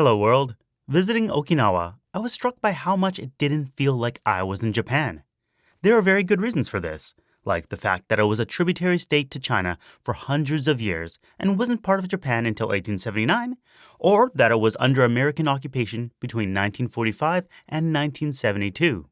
Hello world. Visiting Okinawa, I was struck by how much it didn't feel like I was in Japan. There are very good reasons for this, like the fact that it was a tributary state to China for hundreds of years and wasn't part of Japan until 1879, or that it was under American occupation between 1945 and 1972.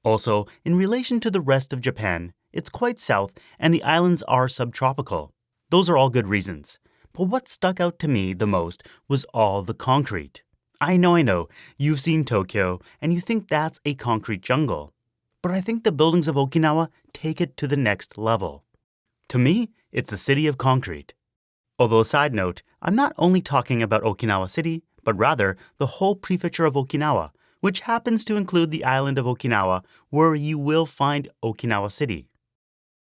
Also, in relation to the rest of Japan, it's quite south and the islands are subtropical. Those are all good reasons. But what stuck out to me the most was all the concrete. I know, you've seen Tokyo and you think that's a concrete jungle. But I think the buildings of Okinawa take it to the next level. To me, it's the city of concrete. Although, side note, I'm not only talking about Okinawa City, but rather the whole prefecture of Okinawa, which happens to include the island of Okinawa, where you will find Okinawa City.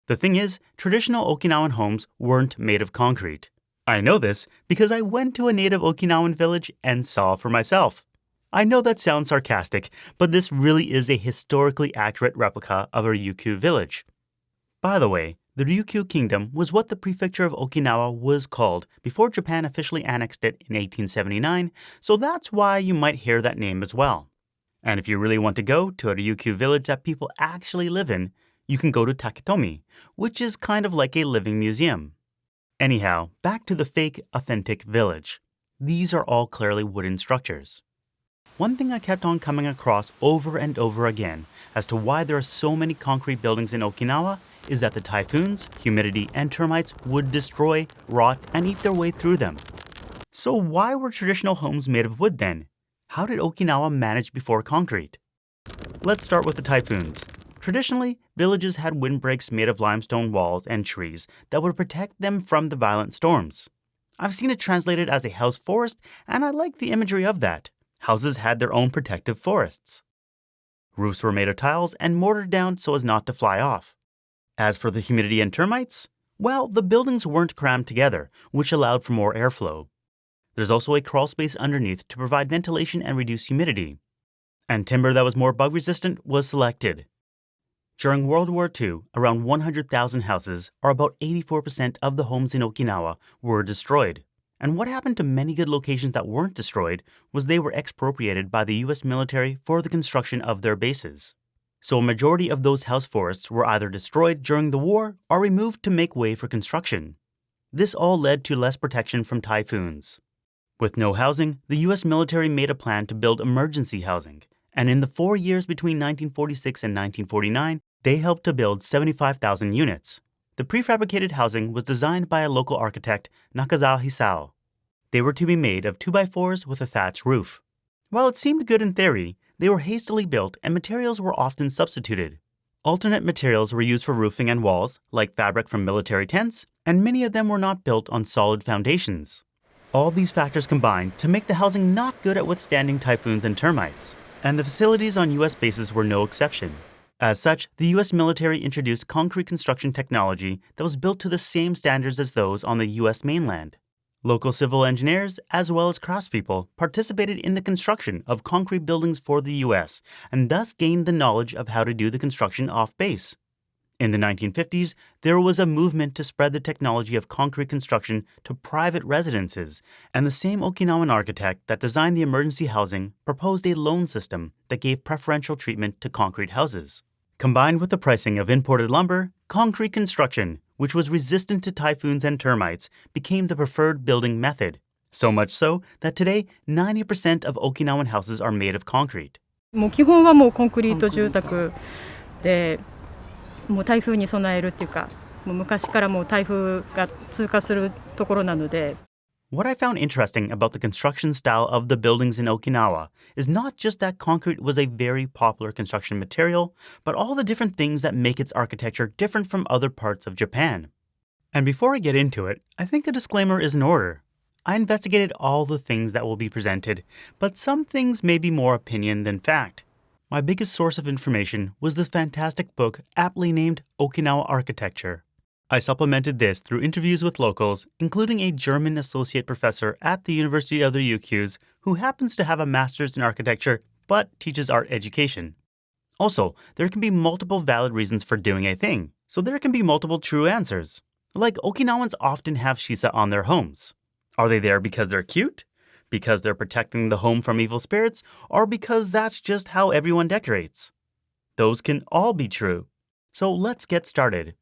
The thing is, traditional Okinawan homes weren't made of concrete. I know this because I went to a native Okinawan village and saw for myself. I know that sounds sarcastic, but this really is a historically accurate replica of a Ryukyu village. By the way, the Ryukyu Kingdom was what the prefecture of Okinawa was called before Japan officially annexed it in 1879, so that's why you might hear that name as well. And if you really want to go to a Ryukyu village that people actually live in, you can go to Taketomi, which is kind of like a living museum. Anyhow, back to the fake, authentic village. These are all clearly wooden structures. One thing I kept on coming across over and over again as to why there are so many concrete buildings in Okinawa is that the typhoons, humidity, and termites would destroy, rot, and eat their way through them. So why were traditional homes made of wood then? How did Okinawa manage before concrete? Let's start with the typhoons. Traditionally, villages had windbreaks made of limestone walls and trees that would protect them from the violent storms. I've seen it translated as a house forest, and I like the imagery of that. Houses had their own protective forests. Roofs were made of tiles and mortared down so as not to fly off. As for the humidity and termites, well, the buildings weren't crammed together, which allowed for more airflow. There's also a crawl space underneath to provide ventilation and reduce humidity. And timber that was more bug-resistant was selected. During World War II, around 100,000 houses, or about 84% of the homes in Okinawa, were destroyed. And what happened to many good locations that weren't destroyed was they were expropriated by the US military for the construction of their bases. So a majority of those house forests were either destroyed during the war or removed to make way for construction. This all led to less protection from typhoons. With no housing, the US military made a plan to build emergency housing. And in the 4 years between 1946 and 1949, they helped to build 75,000 units. The prefabricated housing was designed by a local architect, Nakazawa Hisao. They were to be made of 2x4s with a thatch roof. While it seemed good in theory, they were hastily built and materials were often substituted. Alternate materials were used for roofing and walls, like fabric from military tents, and many of them were not built on solid foundations. All these factors combined to make the housing not good at withstanding typhoons and termites. And the facilities on US bases were no exception. As such, the US military introduced concrete construction technology that was built to the same standards as those on the US mainland. Local civil engineers, as well as craftspeople, participated in the construction of concrete buildings for the US, and thus gained the knowledge of how to do the construction off base. In the 1950s, there was a movement to spread the technology of concrete construction to private residences, and the same Okinawan architect that designed the emergency housing proposed a loan system that gave preferential treatment to concrete houses. Combined with the pricing of imported lumber, concrete construction, which was resistant to typhoons and termites, became the preferred building method. So much so that today, 90% of Okinawan houses are made of concrete. もう基本はもうコンクリート住宅でもう台風に備えるっていうか、もう昔からもう台風が通過するところなので。What I found interesting about the construction style of the buildings in Okinawa is not just that concrete was a very popular construction material, but all the different things that make its architecture different from other parts of Japan. And before I get into it, I think a disclaimer is in order. I investigated all the things that will be presented, but some things may be more opinion than fact. My biggest source of information was this fantastic book aptly named Okinawa Architecture. I supplemented this through interviews with locals, including a German associate professor at the University of the Ryukyus who happens to have a master's in architecture but teaches art education. Also, there can be multiple valid reasons for doing a thing, so there can be multiple true answers. Like Okinawans often have Shisa on their homes. Are they there because they're cute? because they're protecting the home from evil spirits, or because that's just how everyone decorates. Those can all be true. So let's get started.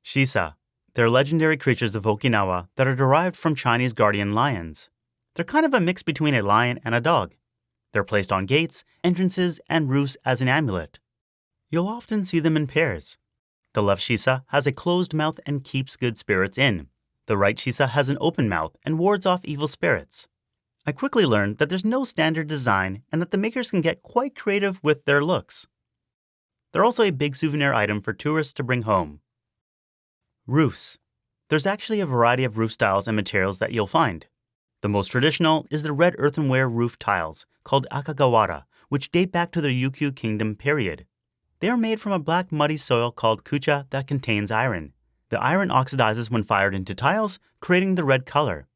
Shisa. They're legendary creatures of Okinawa that are derived from Chinese guardian lions. They're kind of a mix between a lion and a dog. They're placed on gates, entrances, and roofs as an amulet. You'll often see them in pairs. The left Shisa has a closed mouth and keeps good spirits in. The right Shisa has an open mouth and wards off evil spirits. I quickly learned that there's no standard design and that the makers can get quite creative with their looks. They're also a big souvenir item for tourists to bring home. Roofs. There's actually a variety of roof styles and materials that you'll find. The most traditional is the red earthenware roof tiles, called akagawara, which date back to the Ryukyu Kingdom period. They are made from a black muddy soil called kucha that contains iron. The iron oxidizes when fired into tiles, creating the red color.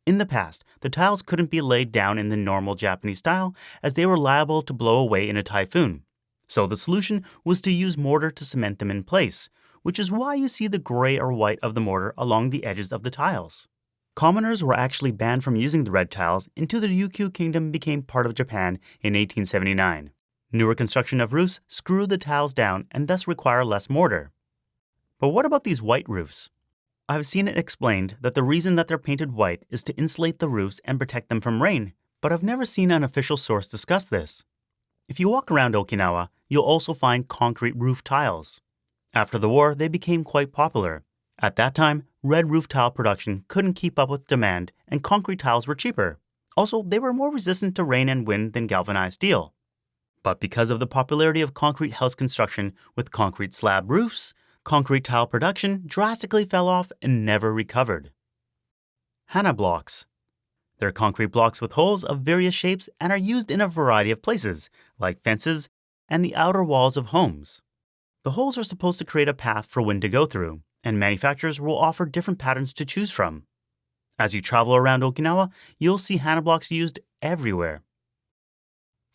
In the past, the tiles couldn't be laid down in the normal Japanese style as they were liable to blow away in a typhoon. So the solution was to use mortar to cement them in place, which is why you see the gray or white of the mortar along the edges of the tiles. Commoners were actually banned from using the red tiles until the Ryukyu Kingdom became part of Japan in 1879. Newer construction of roofs screw the tiles down and thus require less mortar. But what about these white roofs? I've seen it explained that the reason that they're painted white is to insulate the roofs and protect them from rain, but I've never seen an official source discuss this. If you walk around Okinawa, you'll also find concrete roof tiles. After the war, they became quite popular. At that time, red roof tile production couldn't keep up with demand and concrete tiles were cheaper. Also, they were more resistant to rain and wind than galvanized steel. But because of the popularity of concrete house construction with concrete slab roofs, concrete tile production drastically fell off and never recovered. Hana Blocks. They're concrete blocks with holes of various shapes and are used in a variety of places, like fences and the outer walls of homes. The holes are supposed to create a path for wind to go through, and manufacturers will offer different patterns to choose from. As you travel around Okinawa, you'll see Hana Blocks used everywhere.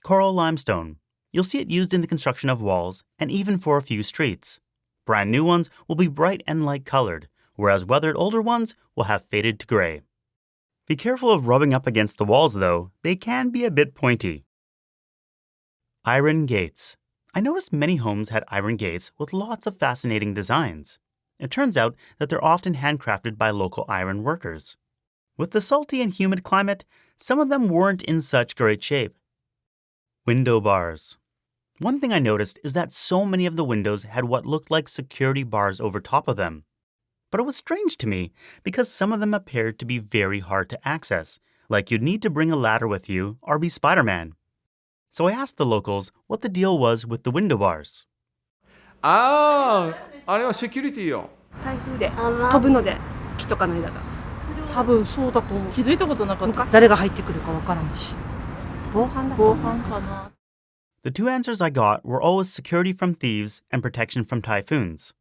Coral limestone. You'll see it used in the construction of walls and even for a few streets. Brand new ones will be bright and light colored, whereas weathered older ones will have faded to gray. Be careful of rubbing up against the walls though, they can be a bit pointy. Iron gates. I noticed many homes had iron gates with lots of fascinating designs. It turns out that they're often handcrafted by local iron workers. With the salty and humid climate, some of them weren't in such great shape. Window bars. One thing I noticed is that so many of the windows had what looked like security bars over top of them. But it was strange to me because some of them appeared to be very hard to access, like you'd need to bring a ladder with you or be Spider-Man. So I asked the locals what the deal was with the window bars. あれはセキュリティよ。台風で飛ぶので木とかの枝が多分そうだと思う。気づいたことなかった。誰が入ってくるかわからんし。防犯だと思う。防犯かな。The two answers I got were always security from thieves and protection from typhoons.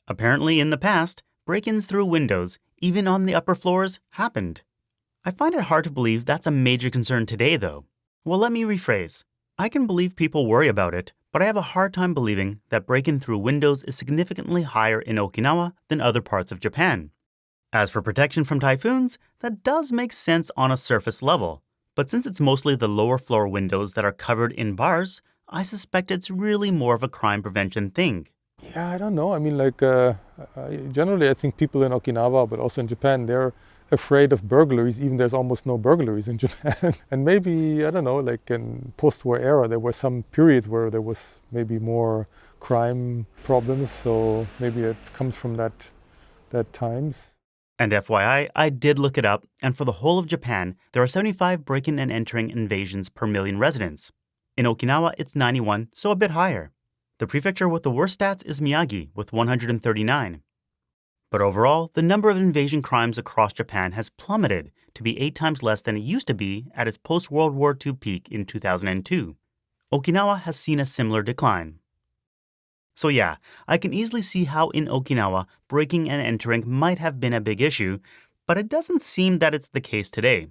Apparently, in the past, break-ins through windows, even on the upper floors, happened. I find it hard to believe that's a major concern today, though. Well, let me rephrase. I can believe people worry about it, but I have a hard time believing that break-in through windows is significantly higher in Okinawa than other parts of Japan. As for protection from typhoons, that does make sense on a surface level. But since it's mostly the lower floor windows that are covered in bars, I suspect it's really more of a crime prevention thing. Yeah, I don't know. I mean, generally I think people in Okinawa, but also in Japan, they're afraid of burglaries, even there's almost no burglaries in Japan. And maybe, I don't know, like in post-war era, there were some periods where there was maybe more crime problems, so maybe it comes from that times. And FYI, I did look it up, and for the whole of Japan, there are 75 break-in and entering invasions per million residents. In Okinawa, it's 91, so a bit higher. The prefecture with the worst stats is Miyagi, with 139. But overall, the number of invasion crimes across Japan has plummeted to be 8 times less than it used to be at its post-World War II peak in 2002. Okinawa has seen a similar decline. So yeah, I can easily see how in Okinawa, breaking and entering might have been a big issue, but it doesn't seem that it's the case today.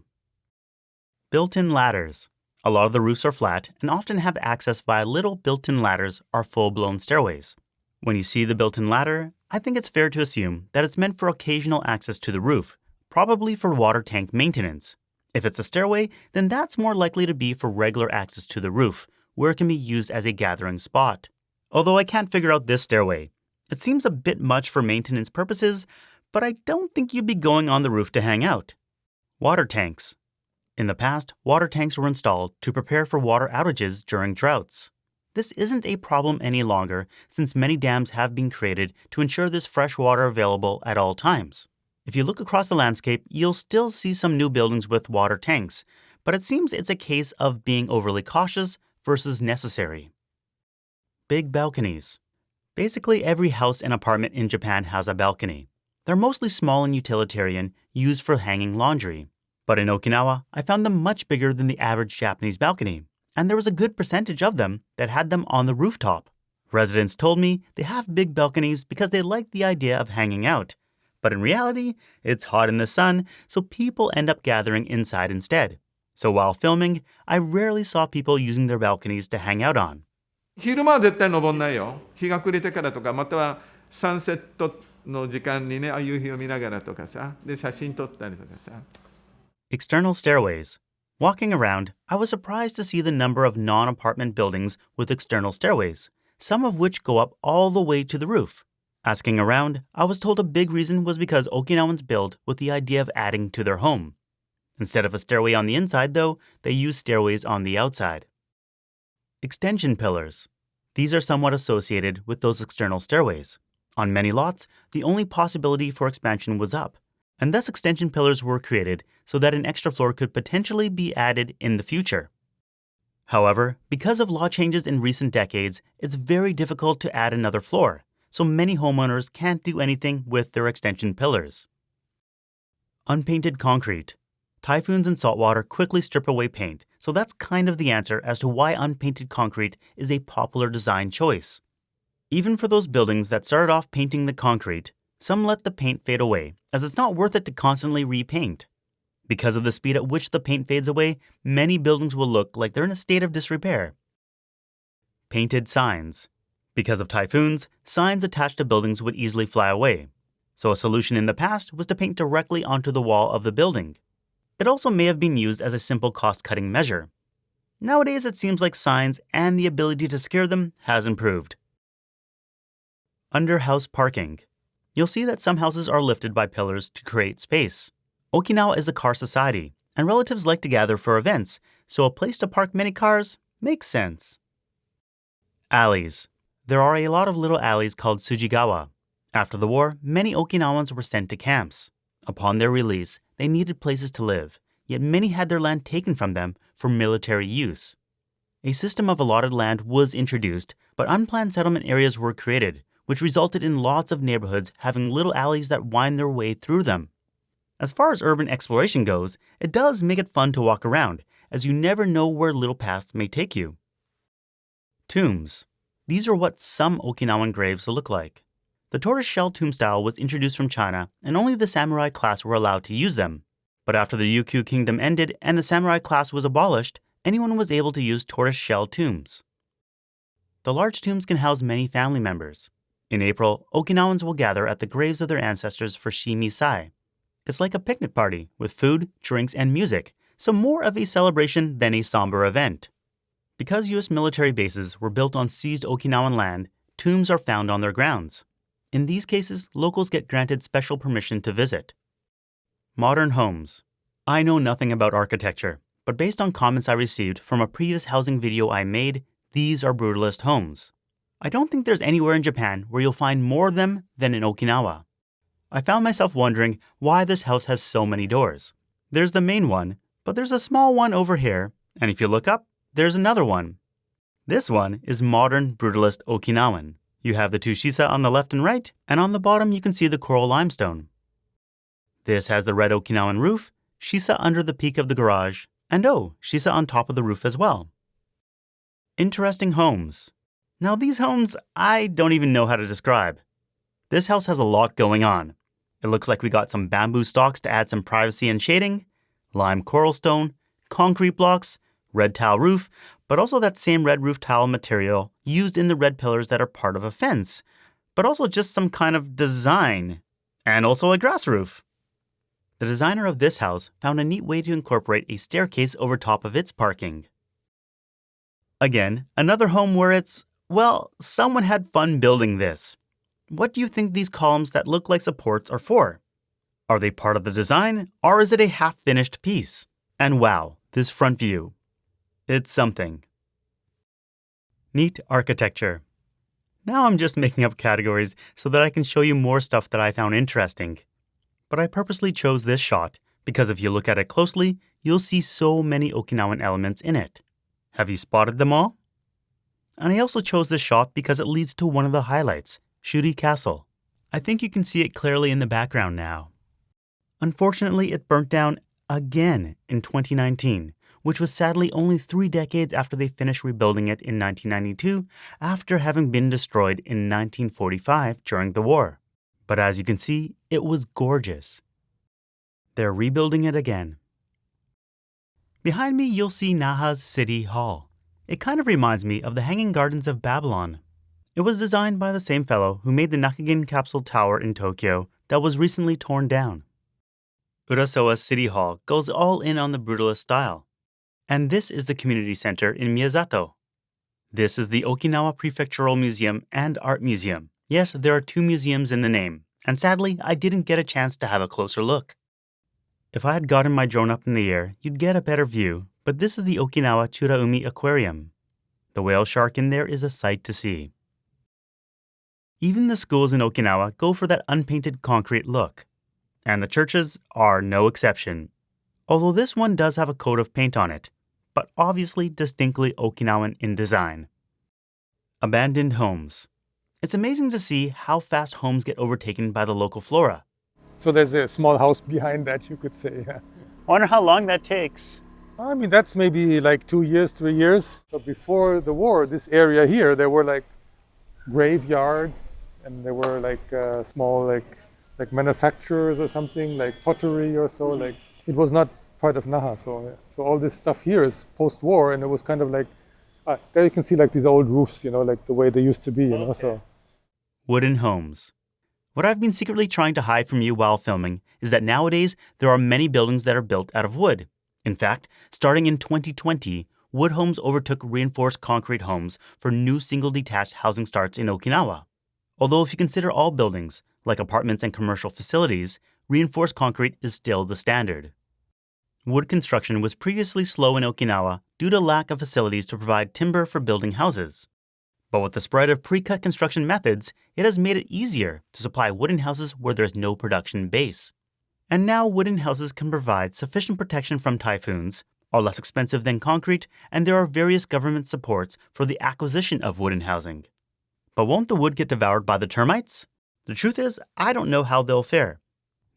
Built-in ladders. A lot of the roofs are flat and often have access via little built-in ladders or full-blown stairways. When you see the built-in ladder, I think it's fair to assume that it's meant for occasional access to the roof, probably for water tank maintenance. If it's a stairway, then that's more likely to be for regular access to the roof, where it can be used as a gathering spot. Although I can't figure out this stairway. It seems a bit much for maintenance purposes, but I don't think you'd be going on the roof to hang out. Water tanks. In the past, water tanks were installed to prepare for water outages during droughts. This isn't a problem any longer since many dams have been created to ensure there's fresh water available at all times. If you look across the landscape, you'll still see some new buildings with water tanks, but it seems it's a case of being overly cautious versus necessary. Big balconies. Basically, every house and apartment in Japan has a balcony. They're mostly small and utilitarian, used for hanging laundry. But in Okinawa, I found them much bigger than the average Japanese balcony, and there was a good percentage of them that had them on the rooftop. Residents told me they have big balconies because they like the idea of hanging out. But in reality, it's hot in the sun, so people end up gathering inside instead. So while filming, I rarely saw people using their balconies to hang out on. 昼間は絶対登んないよ。日が暮れてからとか、またはサンセットの時間にね、夕日を見ながらとかさ、で写真撮ったりとかさ。External stairways. Walking around, I was surprised to see the number of non-apartment buildings with external stairways, some of which go up all the way to the roof. Asking around, I was told a big reason was because Okinawans build with the idea of adding to their home. Instead of a stairway on the inside, though, they use stairways on the outside. Extension pillars. These are somewhat associated with those external stairways. On many lots, the only possibility for expansion was up, and thus extension pillars were created so that an extra floor could potentially be added in the future. However, because of law changes in recent decades, it's very difficult to add another floor, so many homeowners can't do anything with their extension pillars. Unpainted concrete. Typhoons and saltwater quickly strip away paint, so that's kind of the answer as to why unpainted concrete is a popular design choice. Even for those buildings that started off painting the concrete, some let the paint fade away, as it's not worth it to constantly repaint. Because of the speed at which the paint fades away, many buildings will look like they're in a state of disrepair. Painted signs. Because of typhoons, signs attached to buildings would easily fly away. So a solution in the past was to paint directly onto the wall of the building. It also may have been used as a simple cost-cutting measure. Nowadays, it seems like signs and the ability to secure them has improved. Under-house parking. You'll see that some houses are lifted by pillars to create space. Okinawa is a car society, and relatives like to gather for events, so a place to park many cars makes sense. Alleys. There are a lot of little alleys called Tsujigawa. After the war, many Okinawans were sent to camps. Upon their release, they needed places to live, yet many had their land taken from them for military use. A system of allotted land was introduced, but unplanned settlement areas were created, which resulted in lots of neighborhoods having little alleys that wind their way through them. As far as urban exploration goes, it does make it fun to walk around, as you never know where little paths may take you. Tombs. These are what some Okinawan graves look like. The tortoise-shell tomb style was introduced from China, and only the samurai class were allowed to use them. But after the Ryukyu kingdom ended and the samurai class was abolished, anyone was able to use tortoise-shell tombs. The large tombs can house many family members. In April, Okinawans will gather at the graves of their ancestors for Shimisai. It's like a picnic party with food, drinks, and music, so more of a celebration than a somber event. Because U.S. military bases were built on seized Okinawan land, tombs are found on their grounds. In these cases, locals get granted special permission to visit. Modern homes. I know nothing about architecture, but based on comments I received from a previous housing video I made, these are brutalist homes. I don't think there's anywhere in Japan where you'll find more of them than in Okinawa. I found myself wondering why this house has so many doors. There's the main one, but there's a small one over here, and if you look up, there's another one. This one is modern brutalist Okinawan. You have the two Shisa on the left and right, and on the bottom you can see the coral limestone. This has the red Okinawan roof, Shisa under the peak of the garage, and Shisa on top of the roof as well. Interesting homes. Now these homes, I don't even know how to describe. This house has a lot going on. It looks like we got some bamboo stalks to add some privacy and shading, lime coral stone, concrete blocks, red tile roof, but also that same red roof tile material used in the red pillars that are part of a fence, but also just some kind of design, and also a grass roof. The designer of this house found a neat way to incorporate a staircase over top of its parking. Again, another home where well, someone had fun building this. What do you think these columns that look like supports are for? Are they part of the design, or is it a half-finished piece? And wow, this front view. It's something. Neat architecture. Now I'm just making up categories so that I can show you more stuff that I found interesting. But I purposely chose this shot because if you look at it closely, you'll see so many Okinawan elements in it. Have you spotted them all? And I also chose this shot because it leads to one of the highlights, Shuri Castle. I think you can see it clearly in the background now. Unfortunately, it burnt down again in 2019, which was sadly only 3 decades after they finished rebuilding it in 1992 after having been destroyed in 1945 during the war. But as you can see, it was gorgeous. They're rebuilding it again. Behind me, you'll see Naha's City Hall. It kind of reminds me of the Hanging Gardens of Babylon. It was designed by the same fellow who made the Nakagin Capsule Tower in Tokyo that was recently torn down. Urasawa City Hall goes all in on the brutalist style. And this is the community center in Miyazato. This is the Okinawa Prefectural Museum and Art Museum. Yes, there are 2 museums in the name, and sadly, I didn't get a chance to have a closer look. If I had gotten my drone up in the air, you'd get a better view, but this is the Okinawa Churaumi Aquarium. The whale shark in there is a sight to see. Even the schools in Okinawa go for that unpainted concrete look. And the churches are no exception. Although this one does have a coat of paint on it, but obviously distinctly Okinawan in design. Abandoned homes. It's amazing to see how fast homes get overtaken by the local flora. So there's a small house behind that, you could say. Yeah. I wonder how long that takes. I mean, that's maybe like 2 years, 3 years. So before the war, this area here, there were like graveyards, and there were like small like manufacturers or something, like pottery or so. Like it was not part of Naha. So all this stuff here is post-war, and it was kind of like there you can see like these old roofs, like the way they used to be, So Wooden homes. What I've been secretly trying to hide from you while filming is that nowadays there are many buildings that are built out of wood. In fact, starting in 2020, wood homes overtook reinforced concrete homes for new single-detached housing starts in Okinawa. Although if you consider all buildings, like apartments and commercial facilities, reinforced concrete is still the standard. Wood construction was previously slow in Okinawa due to lack of facilities to provide timber for building houses. But with the spread of pre-cut construction methods, it has made it easier to supply wooden houses where there is no production base. And now wooden houses can provide sufficient protection from typhoons, are less expensive than concrete, and there are various government supports for the acquisition of wooden housing. But won't the wood get devoured by the termites? The truth is, I don't know how they'll fare.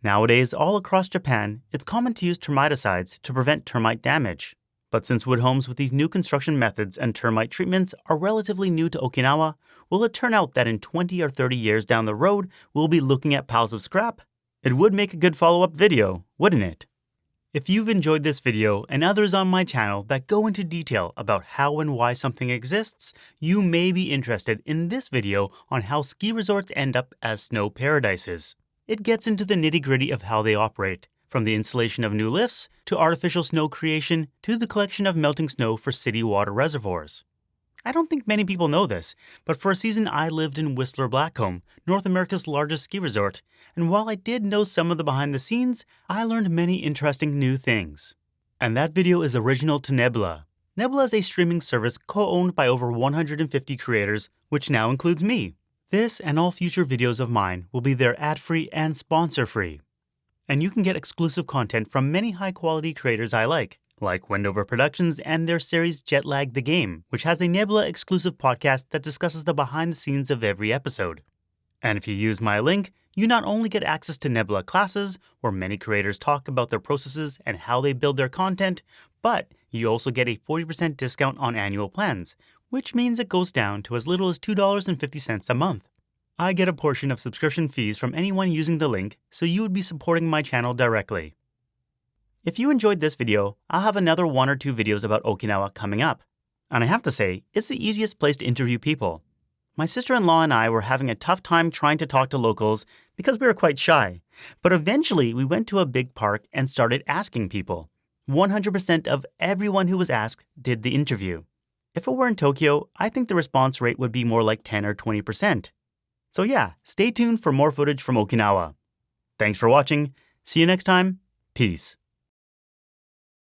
Nowadays, all across Japan, it's common to use termiticides to prevent termite damage. But since wood homes with these new construction methods and termite treatments are relatively new to Okinawa, will it turn out that in 20 or 30 years down the road, we'll be looking at piles of scrap? It would make a good follow-up video, wouldn't it? If you've enjoyed this video and others on my channel that go into detail about how and why something exists, you may be interested in this video on how ski resorts end up as snow paradises. It gets into the nitty-gritty of how they operate, from the installation of new lifts, to artificial snow creation, to the collection of melting snow for city water reservoirs. I don't think many people know this, but for a season I lived in Whistler Blackcomb, North America's largest ski resort, and while I did know some of the behind the scenes, I learned many interesting new things. And that video is original to Nebula. Nebula is a streaming service co-owned by over 150 creators, which now includes me. This and all future videos of mine will be there ad-free and sponsor-free. And you can get exclusive content from many high-quality creators I like Wendover Productions and their series Jetlag the Game, which has a Nebula exclusive podcast that discusses the behind-the-scenes of every episode. And if you use my link, you not only get access to Nebula classes, where many creators talk about their processes and how they build their content, but you also get a 40% discount on annual plans, which means it goes down to as little as $2.50 a month. I get a portion of subscription fees from anyone using the link, so you would be supporting my channel directly. If you enjoyed this video, I'll have another 1 or 2 videos about Okinawa coming up. And I have to say, it's the easiest place to interview people. My sister-in-law and I were having a tough time trying to talk to locals because we were quite shy, But eventually, we went to a big park and started asking people. 100% of everyone who was asked did the interview. If it were in Tokyo, I think the response rate would be more like 10 or 20%. So yeah, stay tuned for more footage from Okinawa. Thanks for watching. See you next time. Peace.